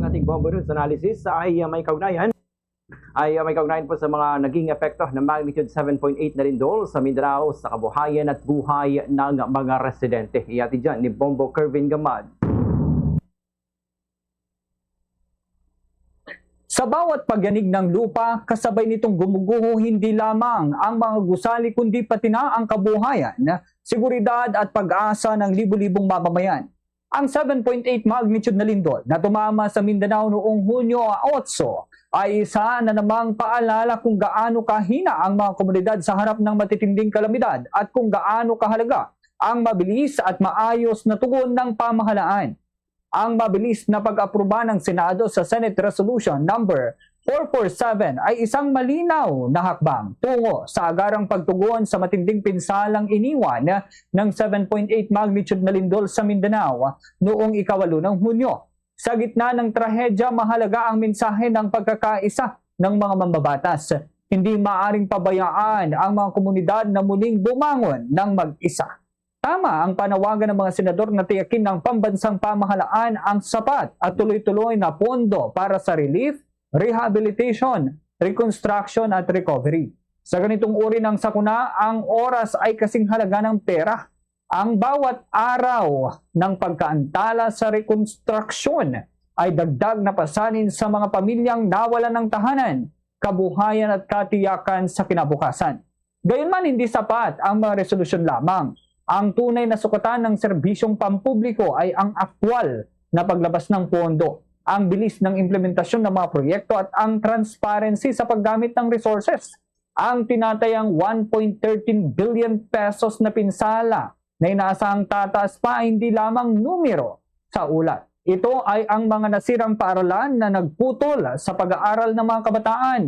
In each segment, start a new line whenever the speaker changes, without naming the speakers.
ating Bombo News analysis ay may kaugnayan po sa mga naging epekto ng magnitude 7.8 na lindol sa Mindanao sa kabuhayan at buhay ng mga residente. Iati dyan ni Bombo Kervin Gamad.
Sa bawat pagyanig ng lupa, kasabay nitong gumuguho hindi lamang ang mga gusali kundi pati na ang kabuhayan, seguridad at pag-asa ng libu-libong mamamayan. Ang 7.8 magnitude na lindol na tumama sa Mindanao noong Hunyo 8 ay isa na namang paalala kung gaano kahina ang mga komunidad sa harap ng matitinding kalamidad at kung gaano kahalaga ang mabilis at maayos na tugon ng pamahalaan. Ang mabilis na pag-aproba ng Senado sa Senate Resolution number 447 ay isang malinaw na hakbang tungo sa agarang pagtugon sa matinding pinsalang iniwan ng 7.8 magnitude na lindol sa Mindanao noong 8 ng Hunyo. Sa gitna ng trahedya, mahalaga ang mensahe ng pagkakaisa ng mga mambabatas. Hindi maaring pabayaan ang mga komunidad na muling bumangon ng mag-isa. Tama ang panawagan ng mga senador na tiyakin ng pambansang pamahalaan ang sapat at tuloy-tuloy na pondo para sa relief, rehabilitation, reconstruction at recovery. Sa ganitong uri ng sakuna, ang oras ay kasing halaga ng pera. Ang bawat araw ng pagkaantala sa rekonstruksyon ay dagdag na pasanin sa mga pamilyang nawalan ng tahanan, kabuhayan at katiyakan sa kinabukasan. Gayunman, hindi sapat ang mga resolusyon lamang. Ang tunay na sukatan ng serbisyong pampubliko ay ang aktwal na paglabas ng pondo, ang bilis ng implementasyon ng mga proyekto at ang transparency sa paggamit ng resources. Ang tinatayang 1.13 billion pesos na pinsala na inaasahang tataas pa ay hindi lamang numero sa ulat. Ito ay ang mga nasirang paaralan na nagputol sa pag-aaral ng mga kabataan,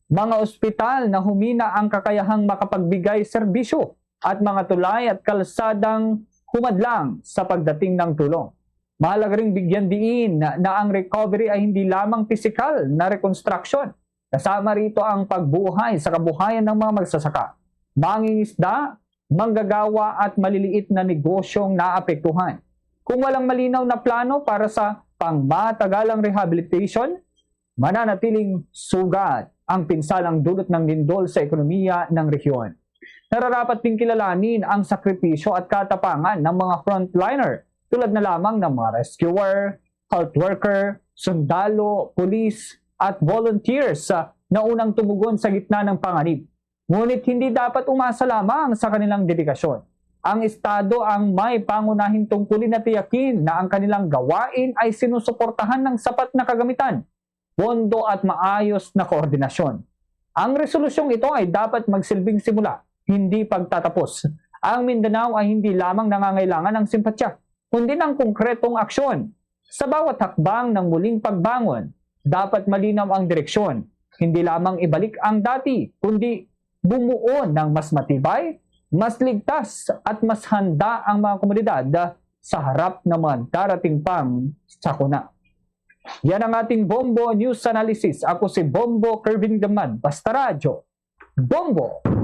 mga ospital na humina ang kakayahang makapagbigay serbisyo, at mga tulay at kalsadang humadlang sa pagdating ng tulong. Mahalaga ring bigyan diin na ang recovery ay hindi lamang pisikal na reconstruction. Kasama rito ang pagbuhay sa kabuhayan ng mga magsasaka, mangingisda, manggagawa at maliliit na negosyong naapektuhan. Kung walang malinaw na plano para sa pangmatagalang rehabilitation, mananatiling sugat ang pinsalang dulot ng lindol sa ekonomiya ng rehiyon. Nararapat ding kilalanin ang sakripisyo at katapangan ng mga frontliner tulad na lamang ng mga rescuer, health worker, sundalo, pulis at volunteers na unang tumugon sa gitna ng panganib. Ngunit hindi dapat umasa lamang sa kanilang dedikasyon. Ang Estado ang may pangunahing tungkulin na tiyakin na ang kanilang gawain ay sinusuportahan ng sapat na kagamitan, pondo at maayos na koordinasyon. Ang resolusyong ito ay dapat magsilbing simula, hindi pagtatapos. Ang Mindanao ay hindi lamang nangangailangan ng simpatya, kundi ng konkretong aksyon. Sa bawat hakbang ng muling pagbangon, dapat malinaw ang direksyon. Hindi lamang ibalik ang dati, kundi bumuo ng mas matibay, mas ligtas at mas handa ang mga komunidad sa harap ng mga darating pang sakuna. Yan ang ating Bombo News Analysis. Ako si Bombo Kervin Gamad, Basta Radyo, Bombo!